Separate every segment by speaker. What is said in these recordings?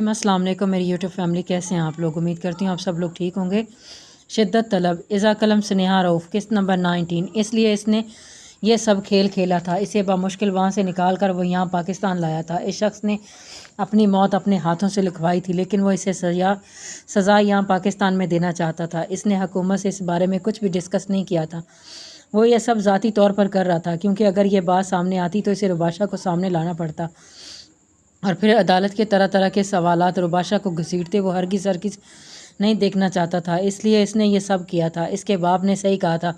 Speaker 1: अस्सलाम वालेकुम मेरी यूट्यूब फैमिली, कैसे हैं आप लोग। उम्मीद करती हूँ आप सब लोग ठीक होंगे। शिद्दत तलब इज़ा कलम स्नेहा रऊफ़ किस्त नंबर 19। इसलिए इसने ये सब खेल खेला था, इसे बामुश्किल वहाँ से निकाल कर वो यहाँ पाकिस्तान लाया था। इस शख्स ने अपनी मौत अपने हाथों से लिखवाई थी, लेकिन वो इसे सज़ा यहाँ पाकिस्तान में देना चाहता था। इसने हुकूमत से इस बारे में कुछ भी डिस्कस नहीं किया था। वो ये सब ज़ाती तौर पर कर रहा था, क्योंकि अगर ये बात सामने आती तो इसे रुबाशा को सामने लाना पड़ता और फिर अदालत के तरह तरह के सवालात रुबाशा को घसीटते वो हरगिज़ नहीं देखना चाहता था। इसलिए इसने ये सब किया था। इसके बाप ने सही कहा था,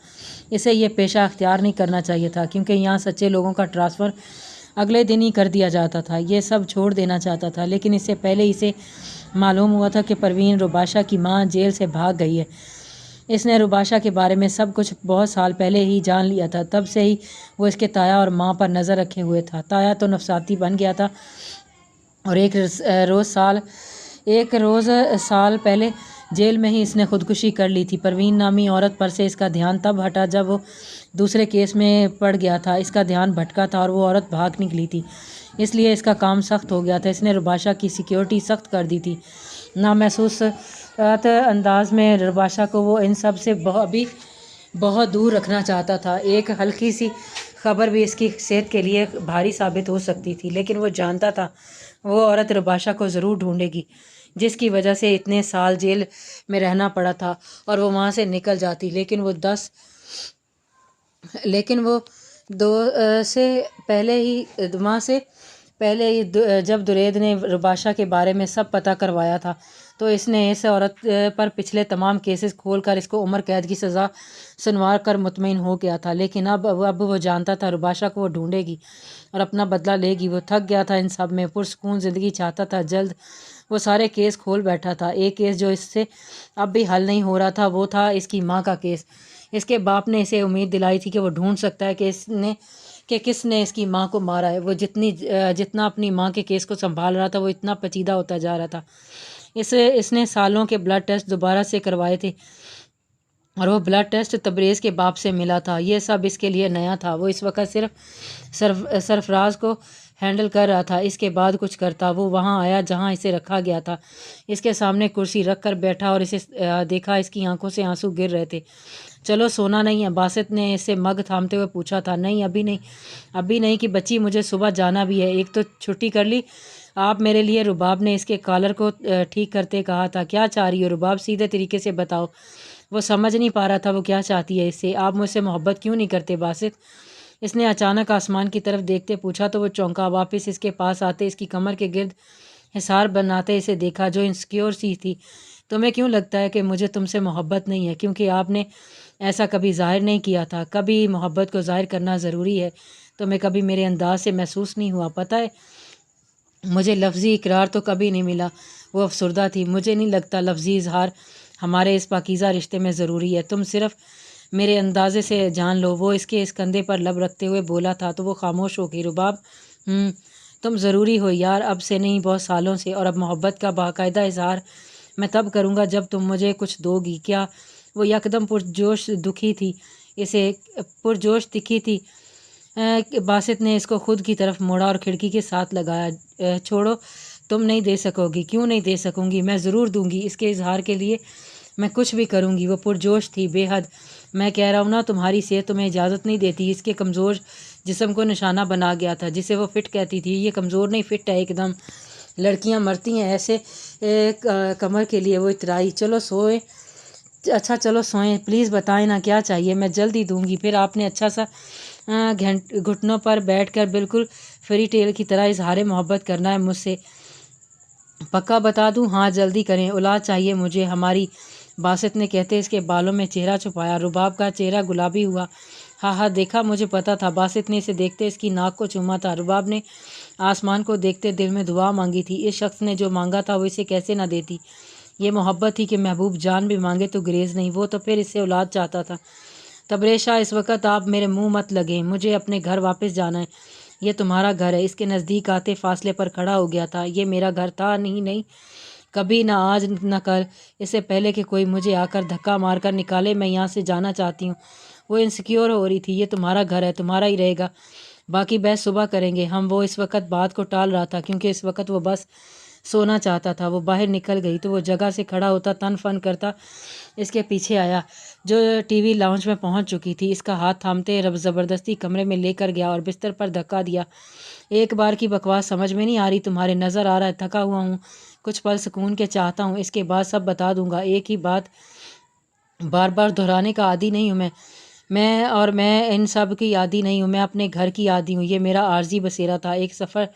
Speaker 1: इसे ये पेशा अख्तियार नहीं करना चाहिए था, क्योंकि यहाँ सच्चे लोगों का ट्रांसफ़र अगले दिन ही कर दिया जाता था। ये सब छोड़ देना चाहता था, लेकिन इससे पहले इसे मालूम हुआ था कि परवीन रुबाशा की माँ जेल से भाग गई है। इसने रुबाशा के बारे में सब कुछ बहुत साल पहले ही जान लिया था। तब से ही वो इसके ताया और माँ पर नज़र रखे हुए था। ताया तो नफसाती बन गया था और एक रोज़ साल पहले जेल में ही इसने ख़ुदकुशी कर ली थी। परवीन नामी औरत पर से इसका ध्यान तब हटा जब वो दूसरे केस में पड़ गया था। इसका ध्यान भटका था और वो औरत भाग निकली थी, इसलिए इसका काम सख्त हो गया था। इसने रुबाशा की सिक्योरिटी सख्त कर दी थी। ना महसूस अंदाज में रुबाशा को वो इन सब से अभी बहुत दूर रखना चाहता था। एक हल्की सी खबर भी इसकी सेहत के लिए भारी साबित हो सकती थी, लेकिन वो जानता था वो औरत रुबाशा को ज़रूर ढूंढेगी, जिसकी वजह से इतने साल जेल में रहना पड़ा था। और वो वहाँ से निकल जाती, लेकिन वो जब दुरेद ने रुबाशा के बारे में सब पता करवाया था, तो इसने इस औरत पर पिछले तमाम केसेस खोलकर इसको उम्र कैद की सज़ा सुनवा कर मुतमईन हो गया था। लेकिन अब वो जानता था रुबाशा को वो ढूंढेगी और अपना बदला लेगी। वो थक गया था इन सब में, पुरसकून ज़िंदगी चाहता था। जल्द वो सारे केस खोल बैठा था। एक केस जो इससे अब भी हल नहीं हो रहा था, वो था इसकी माँ का केस। इसके बाप ने इसे उम्मीद दिलाई थी कि वो ढूंढ सकता है कि किसने इसकी माँ को मारा है। वो जितना अपनी माँ के केस को संभाल रहा था, वो इतना पेचीदा होता जा रहा था। इसने सालों के ब्लड टेस्ट दोबारा से करवाए थे, और वो ब्लड टेस्ट तबरेज़ के बाप से मिला था। ये सब इसके लिए नया था। वो इस वक्त सिर्फ सरफराज को हैंडल कर रहा था। इसके बाद कुछ करता। वो वहाँ आया जहाँ इसे रखा गया था। इसके सामने कुर्सी रख कर बैठा और इसे देखा। इसकी आंखों से आंसू गिर रहे थे। चलो सोना नहीं है, बासित ने इसे मग थामते हुए पूछा था। नहीं, अभी नहीं कि बच्ची, मुझे सुबह जाना भी है। एक तो छुट्टी कर ली आप मेरे लिए। रुबाब ने इसके कॉलर को ठीक करते कहा था। क्या चाह रही हो रुबाब, सीधे तरीके से बताओ। वो समझ नहीं पा रहा था वो क्या चाहती है इससे। आप मुझसे मोहब्बत क्यों नहीं करते बासित, इसने अचानक आसमान की तरफ देखते पूछा। तो वो चौंका। वापस इसके पास आते इसकी कमर के गिर्द हिसार बनाते इसे देखा, जो इनसिक्योर सी थी। तुम्हें क्यों लगता है कि मुझे तुमसे मोहब्बत नहीं है? क्योंकि आपने ऐसा कभी ज़ाहिर नहीं किया था। कभी मोहब्बत को ज़ाहिर करना ज़रूरी है। तुम्हें कभी मेरे अंदाज से महसूस नहीं हुआ? पता है, मुझे लफ्ज़ी इकरार तो कभी नहीं मिला। वो अफसरदा थी। मुझे नहीं लगता लफ्ज़ी इजहार हमारे इस पाकीज़ा रिश्ते में ज़रूरी है। तुम सिर्फ मेरे अंदाजे से जान लो। वो इस कंधे पर लब रखते हुए बोला था, तो वो खामोश हो गई। रुबाब, तुम ज़रूरी हो यार, अब से नहीं, बहुत सालों से। और अब मोहब्बत का बाकायदा इजहार मैं तब करूँगा जब तुम मुझे कुछ दोगी। क्या? वो यकदम पुरजोश दिखी थी। बासित ने इसको खुद की तरफ मोड़ा और खिड़की के साथ लगाया। छोड़ो, तुम नहीं दे सकोगी। क्यों नहीं दे सकूँगी? मैं ज़रूर दूँगी। इसके इजहार के लिए मैं कुछ भी करूँगी। वो पुरजोश थी बेहद। मैं कह रहा हूँ ना, तुम्हारी सेहत तुम्हें इजाज़त नहीं देती। इसके कमज़ोर जिस्म को निशाना बना गया था, जिसे वो फ़िट कहती थी। ये कमज़ोर नहीं, फ़िट है एकदम। लड़कियाँ मरती हैं ऐसे कमर के लिए। वो इतराई। चलो सोए। अच्छा चलो सोएं, प्लीज़ बताएं ना क्या चाहिए, मैं जल्दी दूंगी। फिर आपने अच्छा सा घुटनों पर बैठकर बिल्कुल फेरी टेल की तरह इजहार मोहब्बत करना है मुझसे। पक्का बता दूं? हाँ जल्दी करें, औलाद चाहिए मुझे हमारी, बासित ने कहते इसके बालों में चेहरा छुपाया। रुबाब का चेहरा गुलाबी हुआ। हाँ हाँ देखा, मुझे पता था। बासित ने इसे देखते इसकी नाक को चूमा था। रुबाब ने आसमान को देखते दिल में दुआ मांगी थी। इस शख्स ने जो मांगा था वो इसे कैसे ना देती। ये मोहब्बत थी कि महबूब जान भी मांगे तो गुरेज नहीं। वो तो फिर इससे औलाद चाहता था। तबरेज़ शाह, इस वक्त आप मेरे मुंह मत लगे। मुझे अपने घर वापस जाना है। ये तुम्हारा घर है। इसके नज़दीक आते फासले पर खड़ा हो गया था। ये मेरा घर था नहीं, कभी ना आज न कल। इससे पहले कि कोई मुझे आकर धक्का मारकर निकाले, मैं यहाँ से जाना चाहती हूँ। वो इनसिक्योर हो रही थी। ये तुम्हारा घर है, तुम्हारा ही रहेगा, बाकी बहस सुबह करेंगे हम। वो इस वक्त बात को टाल रहा था, क्योंकि इस वक्त वो बस सोना चाहता था। वो बाहर निकल गई तो वो जगह से खड़ा होता, तन फन करता इसके पीछे आया जो टीवी लाउंज में पहुंच चुकी थी। इसका हाथ थामते रब ज़बरदस्ती कमरे में लेकर गया और बिस्तर पर धक्का दिया। एक बार की बकवास समझ में नहीं आ रही तुम्हारे? नज़र आ रहा है थका हुआ हूँ, कुछ पल सुकून के चाहता हूँ, इसके बाद सब बता दूंगा। एक ही बात बार बार दोहराने का आदी नहीं हूँ मैं इन सब की आदी नहीं हूँ। मैं अपने घर की आदी हूँ। ये मेरा आर्जी बसेरा था, एक सफ़र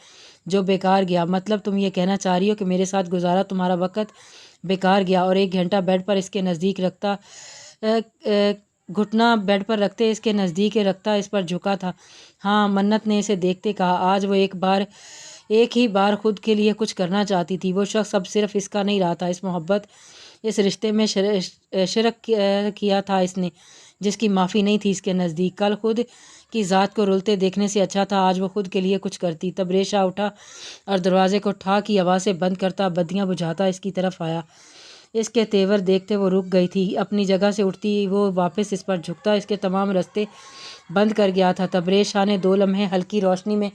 Speaker 1: जो बेकार गया। मतलब तुम ये कहना चाह रही हो कि मेरे साथ गुजारा तुम्हारा वक्त बेकार गया? और 1 घंटा बेड पर इसके नज़दीक रखता घुटना बेड पर रखते इसके नज़दीक रखता इस पर झुका था। हाँ, मन्नत ने इसे देखते कहा। आज वो एक ही बार खुद के लिए कुछ करना चाहती थी। वो शख्स अब सिर्फ इसका नहीं रहा था। इस मोहब्बत, इस रिश्ते में शिरक किया था इसने, जिसकी माफ़ी नहीं थी इसके नज़दीक। कल खुद की ज़ात को रुलते देखने से अच्छा था आज वो खुद के लिए कुछ करती। तब रेशा उठा और दरवाजे को ठा की आवाज़ से बंद करता, बत्तियाँ बुझाता इसकी तरफ आया। इसके तेवर देखते वो रुक गई थी। अपनी जगह से उठती वो वापस इस पर झुकता इसके तमाम रास्ते बंद कर गया था। तबरेज़ शाह ने 2 लम्हे हल्की रोशनी में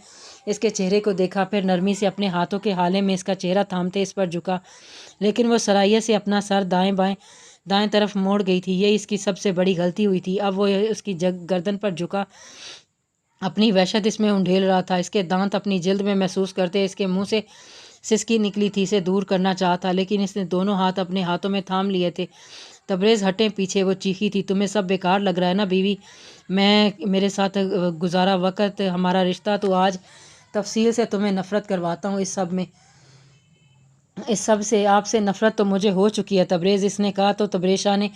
Speaker 1: इसके चेहरे को देखा, फिर नरमी से अपने हाथों के हाले में इसका चेहरा थामते इस पर झुका। लेकिन वो सराहियत से अपना सर दाएं तरफ मोड़ गई थी। ये इसकी सबसे बड़ी गलती हुई थी। अब वो उसकी गर्दन पर झुका अपनी वहशत इसमें उंडेल रहा था। इसके दांत अपनी जिल्द में महसूस करते इसके मुंह से सिसकी निकली थी। इसे दूर करना चाहता, लेकिन इसने दोनों हाथ अपने हाथों में थाम लिए थे। तबरेज़ हटे पीछे। वो चीखी थी, तुम्हें सब बेकार लग रहा है ना बीवी? मेरे साथ गुजारा वक़्त, हमारा रिश्ता, तो आज तफसील से तुम्हें नफ़रत करवाता हूँ इस सब से। आपसे नफ़रत तो मुझे हो चुकी है तबरेज़, इसने कहा। तो तबरेज़ शाह ने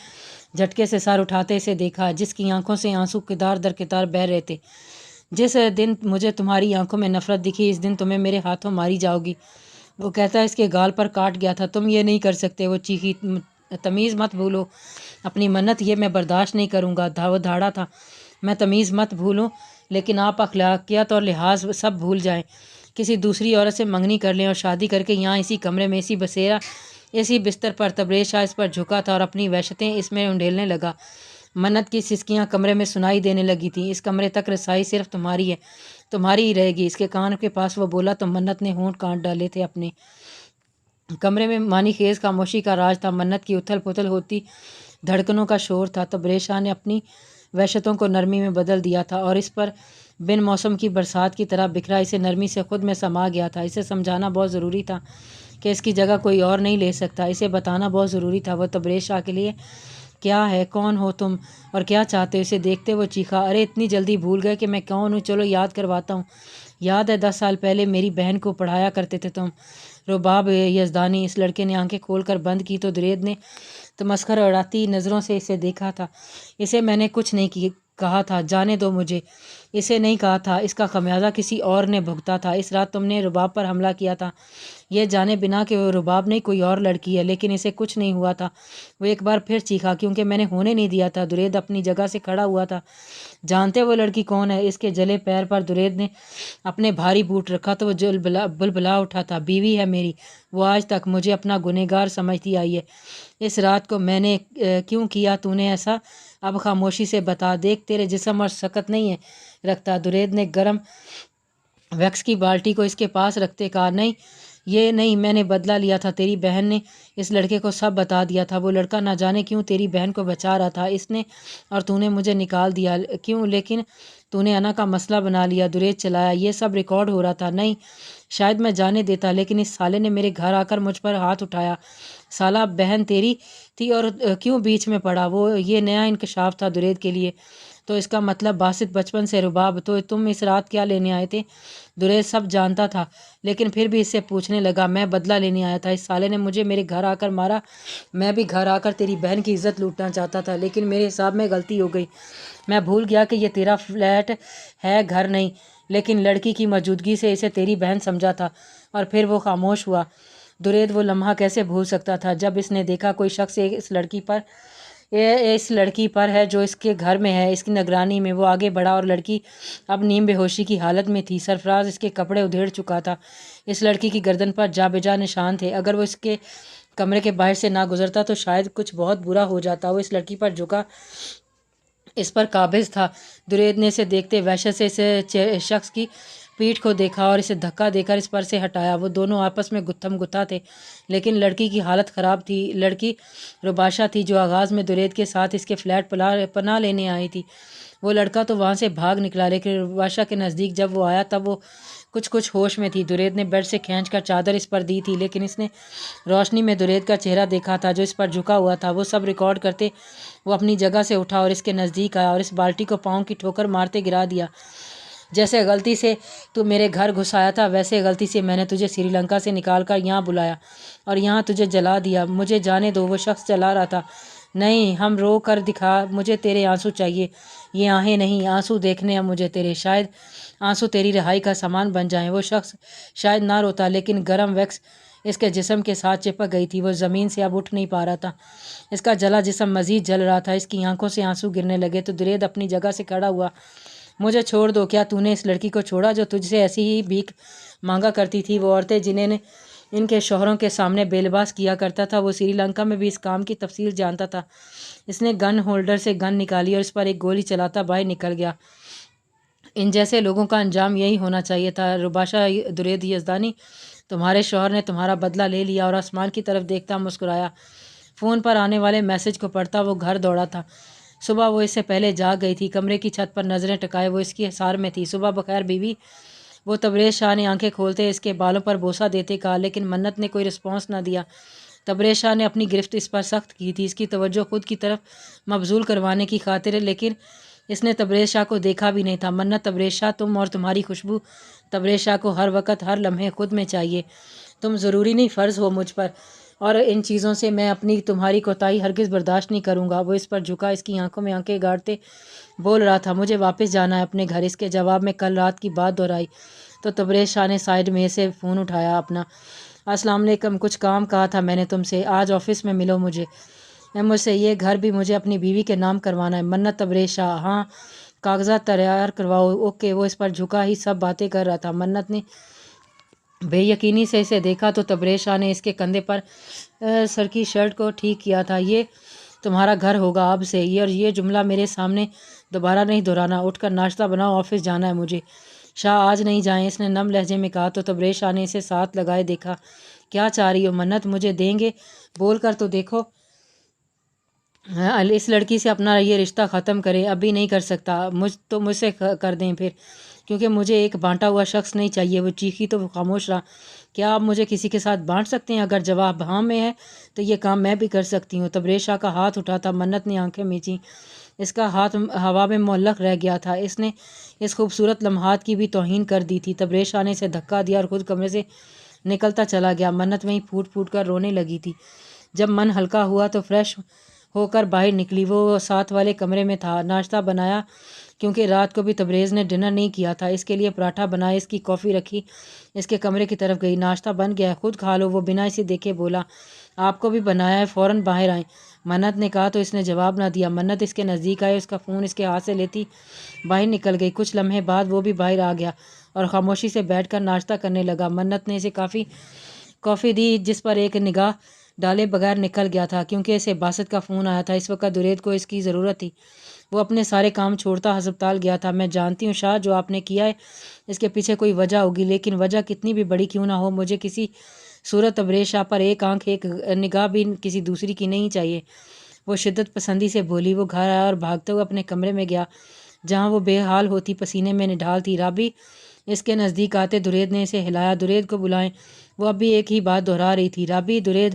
Speaker 1: झटके से सर उठाते इसे देखा, जिसकी आंखों से आंसू कितार दर कितार बह रहे थे। जिस दिन मुझे तुम्हारी आंखों में नफ़रत दिखी, इस दिन तुम्हें मेरे हाथों मारी जाओगी। वो कहता इसके गाल पर काट गया था। तुम ये नहीं कर सकते, वो चीखी। तमीज़ मत भूलो अपनी मन्नत, ये मैं बर्दाश्त नहीं करूँगा। वो धाड़ा था, मैं तमीज़ मत भूलूँ, लेकिन आप अखलाकियत और लिहाज सब भूल जाएं। किसी दूसरी औरत से मंगनी कर लें और शादी करके यहाँ इसी कमरे में, इसी बिस्तर पर। तबरेज़ शाह इस पर झुका था और अपनी वहशतें इसमें उंडेलने लगा। मन्नत की सिसकियाँ कमरे में सुनाई देने लगी थीं। इस कमरे तक रसाई सिर्फ तुम्हारी है, तुम्हारी ही रहेगी। इसके कान के पास वो बोला तो मन्नत ने होंठ काट डाले थे अपने। कमरे में मानी खेज खामोशी का राज था। मन्नत की उथल पुथल होती धड़कनों का शोर था। तबरेज़ शाह ने अपनी वहशतों को नरमी में बदल दिया था और इस पर बिन मौसम की बरसात की तरह बिखरा इसे नरमी से खुद में समा गया था। इसे समझाना बहुत ज़रूरी था कि इसकी जगह कोई और नहीं ले सकता। इसे बताना बहुत ज़रूरी था वो तबरेज़ शाह के लिए क्या है, कौन हो तुम और क्या चाहते हो। इसे देखते वो चीखा, अरे इतनी जल्दी भूल गए कि मैं कौन हूँ? चलो याद करवाता हूँ। याद है 10 साल पहले मेरी बहन को पढ़ाया करते थे तुम, रुबाब यज़दानी। इस लड़के ने आंखें खोलकर बंद की तो दुरेद ने तमस्खर उड़ाती नज़रों से इसे देखा था। इसे मैंने कुछ नहीं कहा था, जाने दो मुझे। इसे नहीं कहा था, इसका खमियाजा किसी और ने भुगता था। इस रात तुमने रुबाब पर हमला किया था, यह जाने बिना कि वो रुबाब नहीं कोई और लड़की है। लेकिन इसे कुछ नहीं हुआ था। वो एक बार फिर चीखा, क्योंकि मैंने होने नहीं दिया था। दुरेद अपनी जगह से खड़ा हुआ था। जानते वो लड़की कौन है? इसके जले पैर पर दुरेद ने अपने भारी बूट रखा तो वो बुलबुला उठा था, बीवी है मेरी। वो आज तक मुझे अपना गुनहगार समझती आई है। इस रात को मैंने क्यों किया तूने ऐसा? अब खामोशी से बता। देख तेरे जिस्म और सकत नहीं है रखता। दुरेद ने गर्म वैक्स की बाल्टी को इसके पास रखते कहा, नहीं ये नहीं, मैंने बदला लिया था। तेरी बहन ने इस लड़के को सब बता दिया था। वो लड़का ना जाने क्यों तेरी बहन को बचा रहा था इसने, और तूने मुझे निकाल दिया। क्यों? लेकिन तूने अना का मसला बना लिया। दुरेद चलाया, ये सब रिकॉर्ड हो रहा था। नहीं, शायद मैं जाने देता, लेकिन इस साले ने मेरे घर आकर मुझ पर हाथ उठाया। साला बहन तेरी थी और क्यों बीच में पड़ा? वो ये नया इंकशाफ था दुरेद के लिए। तो इसका मतलब बासित बचपन से रुबाब। तो तुम इस रात क्या लेने आए थे? दुरेद सब जानता था, लेकिन फिर भी इससे पूछने लगा। मैं बदला लेने आया था। इस साले ने मुझे मेरे घर आकर मारा। मैं भी घर आकर तेरी बहन की इज्जत लूटना चाहता था, लेकिन मेरे हिसाब में गलती हो गई। मैं भूल गया कि ये तेरा फ्लैट है, घर नहीं। लेकिन लड़की की मौजूदगी से इसे तेरी बहन समझा था। और फिर वो खामोश हुआ। दुरेद वो लम्हा कैसे भूल सकता था जब इसने देखा कोई शख्स इस लड़की पर है जो इसके घर में है, इसकी निगरानी में। वो आगे बढ़ा और लड़की अब नीम बेहोशी की हालत में थी। सरफराज इसके कपड़े उधेड़ चुका था। इस लड़की की गर्दन पर जा बेजा निशान थे। अगर वो इसके कमरे के बाहर से ना गुजरता तो शायद कुछ बहुत बुरा हो जाता। वो इस लड़की पर झुका, इस पर काबिज था। दुरेद ने इसे देखते वहशत से इस शख्स की پیٹھ کو دیکھا اور اسے دھکا دے کر اس پر سے ہٹایا۔ وہ دونوں آپس میں گتھم گتھا تھے، لیکن لڑکی کی حالت خراب تھی۔ لڑکی رباشا تھی جو آغاز میں درید کے ساتھ اس کے فلیٹ پناہ لینے آئی تھی۔ وہ لڑکا تو وہاں سے بھاگ نکلا، لیکن رباشا کے نزدیک جب وہ آیا تب وہ کچھ ہوش میں تھی۔ درید نے بیڈ سے کھینچ کر چادر اس پر دی تھی، لیکن اس نے روشنی میں درید کا چہرہ دیکھا تھا جو اس پر جھکا ہوا تھا۔ وہ سب ریکارڈ کرتے وہ اپنی جگہ سے اٹھا اور اس کے نزدیک آیا اور اس بالٹی کو پاؤں کی ٹھوکر مارتے گرا دیا۔ جیسے غلطی سے تو میرے گھر گھس آیا تھا، ویسے غلطی سے میں نے تجھے سری لنکا سے نکال کر یہاں بلایا اور یہاں تجھے جلا دیا۔ مجھے جانے دو، وہ شخص چلا رہا تھا۔ نہیں، ہم رو کر دکھا، مجھے تیرے آنسو چاہیے، یہ آہیں نہیں، آنسو دیکھنے ہیں مجھے تیرے، شاید آنسو تیری رہائی کا سامان بن جائیں۔ وہ شخص شاید نہ روتا، لیکن گرم ویکس اس کے جسم کے ساتھ چپک گئی تھی۔ وہ زمین سے اب اٹھ نہیں پا رہا تھا، اس کا جلا جسم مزید جل رہا تھا، اس کی آنکھوں سے آنسو گرنے لگے تو درید اپنی جگہ سے کھڑا ہوا۔ مجھے چھوڑ دو، کیا تو نے اس لڑکی کو چھوڑا جو تجھ سے ایسی ہی بھیک مانگا کرتی تھی؟ وہ عورتیں جنہیں ان کے شوہروں کے سامنے بے لباس کیا کرتا تھا، وہ سری لنکا میں بھی اس کام کی تفصیل جانتا تھا۔ اس نے گن ہولڈر سے گن نکالی اور اس پر ایک گولی چلاتا باہر نکل گیا۔ ان جیسے لوگوں کا انجام یہی ہونا چاہیے تھا۔ رباشا درید یزدانی، تمہارے شوہر نے تمہارا بدلہ لے لیا۔ اور آسمان کی طرف دیکھتا مسکرایا۔ فون پر آنے والے میسج کو پڑھتا وہ گھر دوڑا تھا۔ صبح وہ اس سے پہلے جاگ گئی تھی، کمرے کی چھت پر نظریں ٹکائے وہ اس کی حصار میں تھی۔ صبح بخیر بیوی، وہ تبریز شاہ نے آنکھیں کھولتے اس کے بالوں پر بوسہ دیتے کہا، لیکن منت نے کوئی رسپانس نہ دیا۔ تبریز شاہ نے اپنی گرفت اس پر سخت کی تھی، اس کی توجہ خود کی طرف مبذول کروانے کی خاطر، لیکن اس نے تبریز شاہ کو دیکھا بھی نہیں تھا۔ منت، تبریز شاہ، تم اور تمہاری خوشبو تبریز شاہ کو ہر وقت ہر لمحے خود میں چاہیے۔ تم ضروری نہیں، فرض ہو مجھ پر، اور ان چیزوں سے میں اپنی تمہاری کوتاہی ہرگز برداشت نہیں کروں گا۔ وہ اس پر جھکا، اس کی آنکھوں میں آنکھیں گاڑتے بول رہا تھا، مجھے واپس جانا ہے اپنے گھر۔ اس کے جواب میں کل رات کی بات دہرائی تو تبریز شاہ نے سائیڈ میں سے فون اٹھایا اپنا۔ السلام علیکم، کچھ کام کہا تھا میں نے تم سے، آج آفس میں ملو مجھ سے، یہ گھر بھی مجھے اپنی بیوی کے نام کروانا ہے۔ منت، تبریز شاہ، ہاں، کاغذات تیار کرواؤ، اوکے۔ وہ اس پر جھکا ہی سب باتیں کر رہا تھا۔ منت نے بے یقینی سے اسے دیکھا تو تبریز شاہ نے اس کے کندھے پر سر کی شرٹ کو ٹھیک کیا تھا۔ یہ تمہارا گھر ہوگا اب سے، اور یہ جملہ میرے سامنے دوبارہ نہیں دہرانا۔ اٹھ کر ناشتہ بناؤ، آفس جانا ہے مجھے۔ شاہ، آج نہیں جائیں، اس نے نم لہجے میں کہا تو تبریز شاہ نے اسے ساتھ لگائے دیکھا۔ کیا چاہ رہی ہو منت؟ مجھے دیں گے؟ بول کر تو دیکھو، اس لڑکی سے اپنا یہ رشتہ ختم کرے۔ ابھی نہیں کر سکتا، مجھ سے کر دیں پھر، کیونکہ مجھے ایک بانٹا ہوا شخص نہیں چاہیے۔ وہ چیخی تو وہ خاموش رہا۔ کیا آپ مجھے کسی کے ساتھ بانٹ سکتے ہیں؟ اگر جواب ہاں میں ہے تو یہ کام میں بھی کر سکتی ہوں۔ تبریز شاہ کا ہاتھ اٹھا تھا، منت نے آنکھیں میچیں، اس کا ہاتھ ہوا میں معلق رہ گیا تھا۔ اس نے اس خوبصورت لمحات کی بھی توہین کر دی تھی۔ تبریز شاہ نے اسے دھکا دیا اور خود کمرے سے نکلتا چلا گیا۔ منت وہیں پھوٹ پھوٹ کر رونے لگی تھی۔ جب من ہلکا ہوا تو فریش ہو کر باہر نکلی۔ وہ ساتھ والے کمرے میں تھا۔ ناشتہ بنایا، کیونکہ رات کو بھی تبریز نے ڈنر نہیں کیا تھا۔ اس کے لیے پراٹھا بنائے، اس کی کافی رکھی، اس کے کمرے کی طرف گئی۔ ناشتہ بن گیا ہے، خود کھا لو، وہ بنا اسے دیکھے بولا۔ آپ کو بھی بنایا ہے، فوراً باہر آئیں، منت نے کہا تو اس نے جواب نہ دیا۔ منت اس کے نزدیک آئے، اس کا فون اس کے ہاتھ سے لیتی باہر نکل گئی۔ کچھ لمحے بعد وہ بھی باہر آ گیا اور خاموشی سے بیٹھ کر ناشتہ کرنے لگا۔ منت نے اسے کافی دی، جس پر ایک نگاہ ڈالے بغیر نکل گیا تھا، کیونکہ اسے باسط کا فون آیا تھا۔ اس وقت درید کو اس کی ضرورت تھی۔ وہ اپنے سارے کام چھوڑتا ہسپتال گیا تھا۔ میں جانتی ہوں شاہ، جو آپ نے کیا ہے اس کے پیچھے کوئی وجہ ہوگی، لیکن وجہ کتنی بھی بڑی کیوں نہ ہو، مجھے کسی صورت تبریز شاہ پر ایک آنکھ ایک نگاہ بھی کسی دوسری کی نہیں چاہیے۔ وہ شدت پسندی سے بولی۔ وہ گھر آیا اور بھاگتے ہوئے اپنے کمرے میں گیا، جہاں وہ بے حال ہوتی پسینے میں نڈھال تھی۔ رابی اس کے نزدیک آتے درید نے اسے ہلایا۔ درید کو بلائیں، وہ اب بھی ایک ہی بات دہرا رہی تھی۔ رابی، درید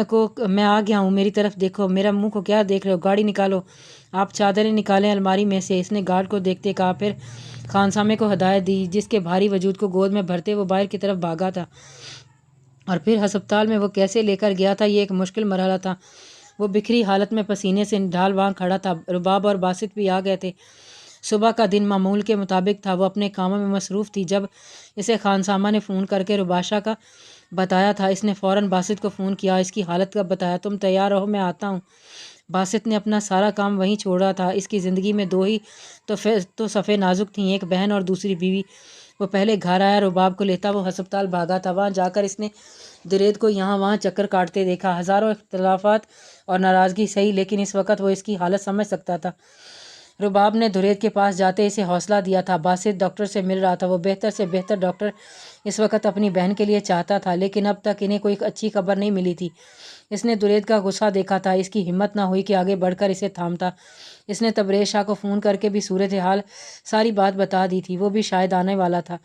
Speaker 1: کو، میں آ گیا ہوں، میری طرف دیکھو، میرا منہ کو کیا دیکھ رہے ہو؟ گاڑی نکالو، آپ چادریں نکالیں الماری میں سے، اس نے گارڈ کو دیکھتے کہا، پھر خانسامے کو ہدایت دی، جس کے بھاری وجود کو گود میں بھرتے وہ باہر کی طرف بھاگا تھا۔ اور پھر ہسپتال میں وہ کیسے لے کر گیا تھا، یہ ایک مشکل مرحلہ تھا۔ وہ بکھری حالت میں پسینے سے نڈھال وہاں کھڑا تھا۔ رباب اور باسط بھی آ گئے تھے۔ صبح کا دن معمول کے مطابق تھا، وہ اپنے کاموں میں مصروف تھی جب اسے خانسامہ نے فون کر کے رباشا کا بتایا تھا۔ اس نے فوراً باسط کو فون کیا، اس کی حالت کا بتایا۔ تم تیار رہو، میں آتا ہوں۔ باسط نے اپنا سارا کام وہیں چھوڑا تھا۔ اس کی زندگی میں دو ہی تو صفیں نازک تھیں، ایک بہن اور دوسری بیوی۔ وہ پہلے گھر آیا، رباب کو لیتا وہ ہسپتال بھاگا تھا۔ وہاں جا کر اس نے درید کو یہاں وہاں چکر کاٹتے دیکھا۔ ہزاروں اختلافات اور ناراضگی سہی، لیکن اس وقت وہ اس کی حالت سمجھ سکتا تھا۔ رباب نے درید کے پاس جاتے اسے حوصلہ دیا تھا۔ باسط ڈاکٹر سے مل رہا تھا، وہ بہتر سے بہتر ڈاکٹر اس وقت اپنی بہن کے لیے چاہتا تھا، لیکن اب تک انہیں کوئی اچھی خبر نہیں ملی تھی۔ اس نے درید کا غصہ دیکھا تھا، اس کی ہمت نہ ہوئی کہ آگے بڑھ کر اسے تھامتا۔ اس نے تبریز شاہ کو فون کر کے بھی صورتحال ساری بات بتا دی تھی، وہ بھی شاید آنے والا تھا۔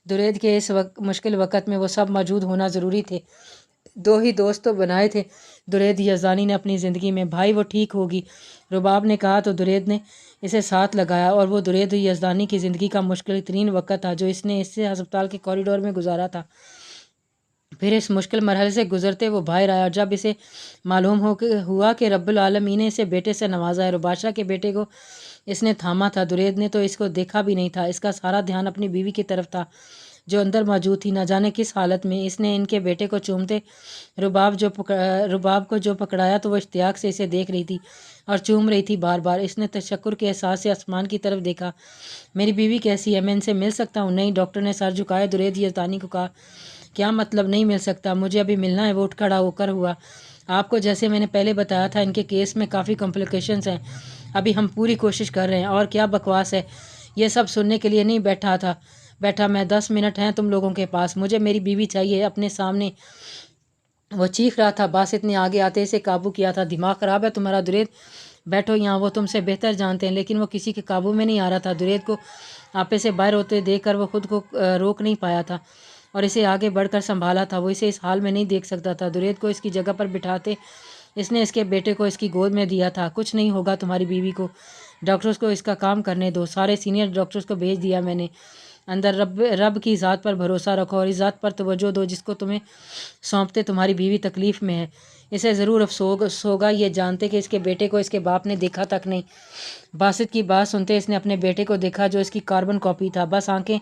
Speaker 1: درید کے اس مشکل وقت میں وہ سب موجود ہونا ضروری تھے۔ دو ہی دوست تو بنائے تھے درید یزدانی نے اپنی زندگی میں۔ بھائی وہ ٹھیک ہوگی، رباب نے کہا تو درید نے اسے ساتھ لگایا، اور وہ درید یزدانی کی زندگی کا مشکل ترین وقت تھا جو اس نے اس سے ہسپتال کے کوریڈور میں گزارا تھا۔ پھر اس مشکل مرحلے سے گزرتے وہ باہر آیا، اور جب اسے معلوم ہوا کہ رب العالمین نے اسے بیٹے سے نوازا ہے۔ رباشا کے بیٹے کو اس نے تھاما تھا، درید نے تو اس کو دیکھا بھی نہیں تھا۔ اس کا سارا دھیان اپنی بیوی کی طرف تھا جو اندر موجود تھی، نہ جانے کس حالت میں۔ اس نے ان کے بیٹے کو چومتے رباب کو جو پکڑایا تو وہ اشتیاق سے اسے دیکھ رہی تھی اور چوم رہی تھی بار بار۔ اس نے تشکر کے احساس سے آسمان کی طرف دیکھا۔ میری بیوی کیسی ہے؟ میں ان سے مل سکتا ہوں؟ نہیں، ڈاکٹر نے سر جھکائے درید یزدانی کو کہا۔ کیا مطلب نہیں مل سکتا؟ مجھے ابھی ملنا ہے۔ وہ اٹھ کھڑا ہو کر ہوا۔ آپ کو جیسے میں نے پہلے بتایا تھا ان کے کیس میں کافی کمپلیکیشنز ہیں، ابھی ہم پوری کوشش کر رہے ہیں۔ اور کیا بکواس ہے، یہ سب سننے کے لیے نہیں بیٹھا میں 10 منٹ ہیں تم لوگوں کے پاس، مجھے میری بیوی چاہیے اپنے سامنے۔ وہ چیخ رہا تھا۔ باسط نے آگے آتے اسے قابو کیا تھا۔ دماغ خراب ہے تمہارا درید؟ بیٹھو یہاں، وہ تم سے بہتر جانتے ہیں، لیکن وہ کسی کے قابو میں نہیں آ رہا تھا۔ درید کو آپے سے باہر ہوتے دیکھ کر وہ خود کو روک نہیں پایا تھا اور اسے آگے بڑھ کر سنبھالا تھا۔ وہ اسے اس حال میں نہیں دیکھ سکتا تھا۔ درید کو اس کی جگہ پر بٹھاتے اس نے اس کے بیٹے کو اس کی گود میں دیا تھا۔ کچھ نہیں ہوگا تمہاری بیوی کو، ڈاکٹرز کو اس کا کام کرنے دو، سارے سینئر ڈاکٹرز کو بھیج دیا میں نے اندر۔ رب کی ذات پر بھروسہ رکھو اور اس ذات پر توجہ دو جس کو تمہیں سونپتے تمہاری بیوی تکلیف میں ہے۔ اسے ضرور افسوس ہوگا یہ جانتے کہ اس کے بیٹے کو اس کے باپ نے دیکھا تک نہیں۔ باسط کی بات سنتے اس نے اپنے بیٹے کو دیکھا جو اس کی کاربن کاپی تھا۔ بس آنکھیں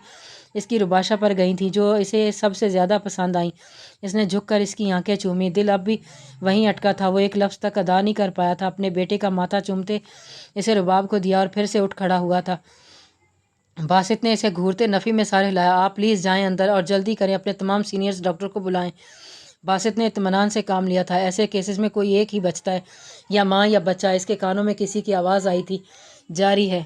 Speaker 1: اس کی رباشا پر گئی تھیں جو اسے سب سے زیادہ پسند آئیں۔ اس نے جھک کر اس کی آنکھیں چومی، دل اب بھی وہیں اٹکا تھا، وہ ایک لفظ تک ادا نہیں کر پایا تھا۔ اپنے بیٹے کا ماتھا چومتے اسے رباب کو دیا اور پھر سے اٹھ کھڑا ہوا تھا۔ باسط نے اسے گھورتے نفی میں سر ہلایا۔ آپ پلیز جائیں اندر اور جلدی کریں، اپنے تمام سینئرز ڈاکٹر کو بلائیں۔ باسط نے اطمینان سے کام لیا تھا۔ ایسے کیسز میں کوئی ایک ہی بچتا ہے، یا ماں یا بچہ۔ اس کے کانوں میں کسی کی آواز آئی تھی۔ جاری ہے۔